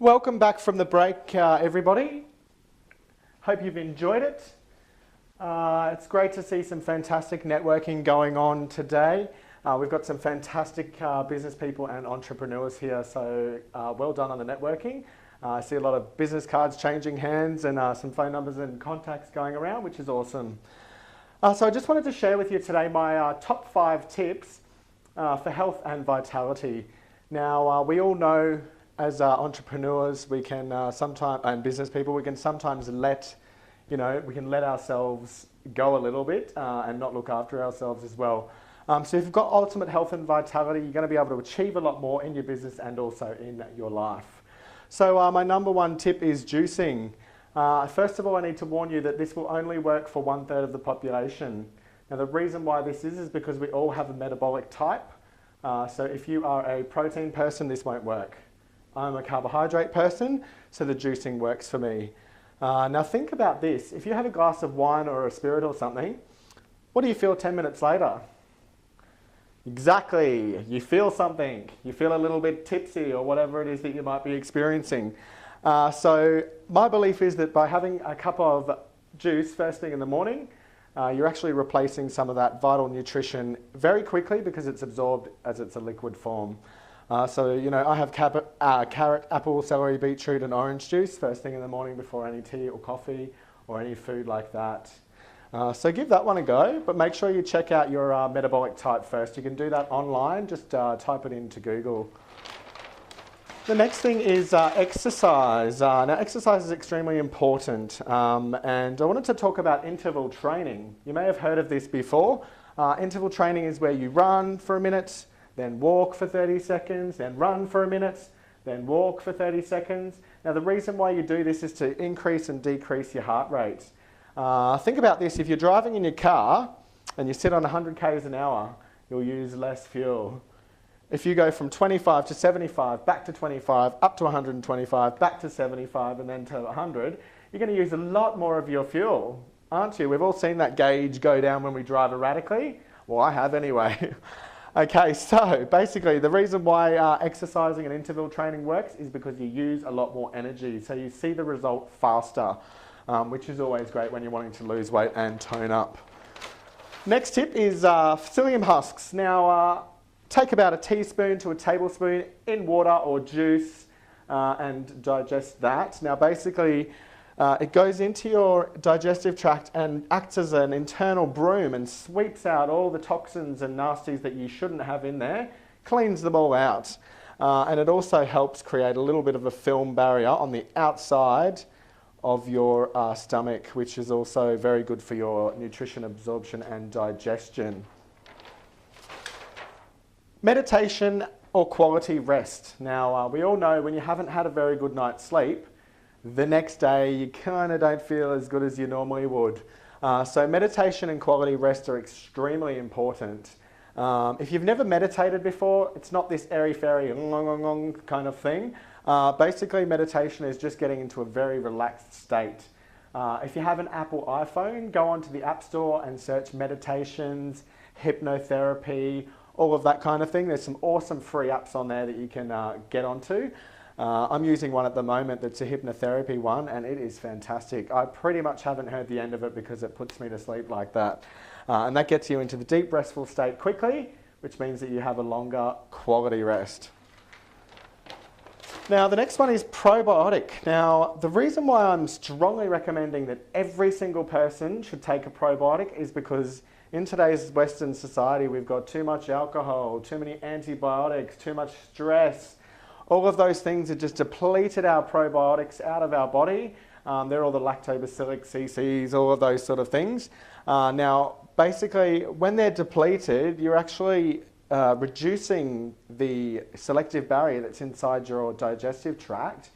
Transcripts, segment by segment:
Welcome back from the break, everybody. Hope you've enjoyed it. It's great to see some fantastic networking going on today. We've got some fantastic business people and entrepreneurs here, so well done on the networking. I see a lot of business cards changing hands and some phone numbers and contacts going around, which is awesome. So I just wanted to share with you today my top 5 tips for health and vitality. Now, we all know as entrepreneurs, we can sometimes, and business people, we can sometimes let ourselves go a little bit and not look after ourselves as well. So if you've got ultimate health and vitality, you're going to be able to achieve a lot more in your business and also in your life. So my number 1 tip is juicing. First of all, I need to warn you that this will only work for 1/3 of the population. Now the reason why this is because we all have a metabolic type. So if you are a protein person, this won't work. I'm a carbohydrate person, so the juicing works for me. Now think about this. If you have a glass of wine or a spirit or something, what do you feel 10 minutes later? Exactly, you feel something. You feel a little bit tipsy or whatever it is that you might be experiencing. So my belief is that by having a cup of juice first thing in the morning, you're actually replacing some of that vital nutrition very quickly because it's absorbed as it's a liquid form. I have carrot, apple, celery, beetroot and orange juice first thing in the morning before any tea or coffee or any food like that. So give that one a go, but make sure you check out your metabolic type first. You can do that online, just type it into Google. The next thing is exercise. Now exercise is extremely important and I wanted to talk about interval training. You may have heard of this before. Interval training is where you run for a minute, then walk for 30 seconds, then run for a minute, then walk for 30 seconds. Now the reason why you do this is to increase and decrease your heart rate. Think about this, if you're driving in your car and you sit on 100 k's an hour, you'll use less fuel. If you go from 25 to 75, back to 25, up to 125, back to 75 and then to 100, you're going to use a lot more of your fuel, aren't you? We've all seen that gauge go down when we drive erratically. Well, I have anyway. Okay, so basically the reason why exercising and interval training works is because you use a lot more energy. So you see the result faster, which is always great when you're wanting to lose weight and tone up. Next tip is psyllium husks. Now take about a teaspoon to a tablespoon in water or juice and digest that. Now basically it goes into your digestive tract and acts as an internal broom and sweeps out all the toxins and nasties that you shouldn't have in there, cleans them all out. And it also helps create a little bit of a film barrier on the outside of your stomach, which is also very good for your nutrition absorption and digestion. Meditation or quality rest. Now, we all know when you haven't had a very good night's sleep, the next day you kind of don't feel as good as you normally would. So meditation and quality rest are extremely important. If you've never meditated before, it's not this airy-fairy kind of thing. Basically, meditation is just getting into a very relaxed state. If you have an Apple iPhone, go onto the App Store and search meditations, hypnotherapy, all of that kind of thing. There's some awesome free apps on there that you can get onto. I'm using one at the moment that's a hypnotherapy one and it is fantastic. I pretty much haven't heard the end of it because it puts me to sleep like that. And that gets you into the deep restful state quickly, which means that you have a longer quality rest. Now the next one is probiotic. Now the reason why I'm strongly recommending that every single person should take a probiotic is because in today's Western society we've got too much alcohol, too many antibiotics, too much stress. All of those things have just depleted our probiotics out of our body. They're all the lactobacillic CCs, all of those sort of things. Now, basically, when they're depleted, you're actually reducing the selective barrier that's inside your digestive tract.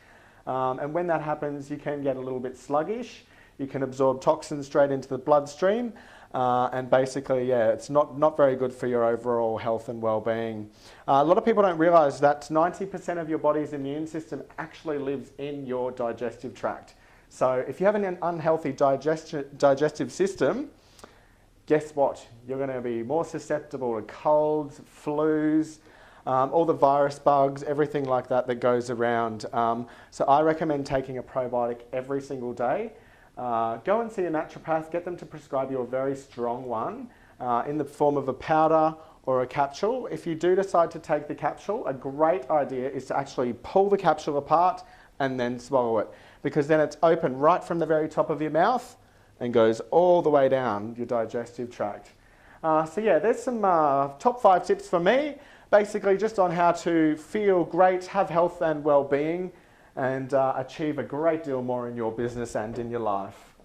And when that happens, you can get a little bit sluggish. You can absorb toxins straight into the bloodstream. And basically, yeah, it's not very good for your overall health and well-being. A lot of people don't realise that 90% of your body's immune system actually lives in your digestive tract. So if you have an unhealthy digestive system, guess what? You're going to be more susceptible to colds, flus, all the virus bugs, everything like that that goes around. So I recommend taking a probiotic every single day. Go and see a naturopath, get them to prescribe you a very strong one in the form of a powder or a capsule. If you do decide to take the capsule, a great idea is to actually pull the capsule apart and then swallow it, because then it's open right from the very top of your mouth and goes all the way down your digestive tract. So yeah, there's some top 5 tips for me, basically just on how to feel great, have health and well-being, and achieve a great deal more in your business and in your life.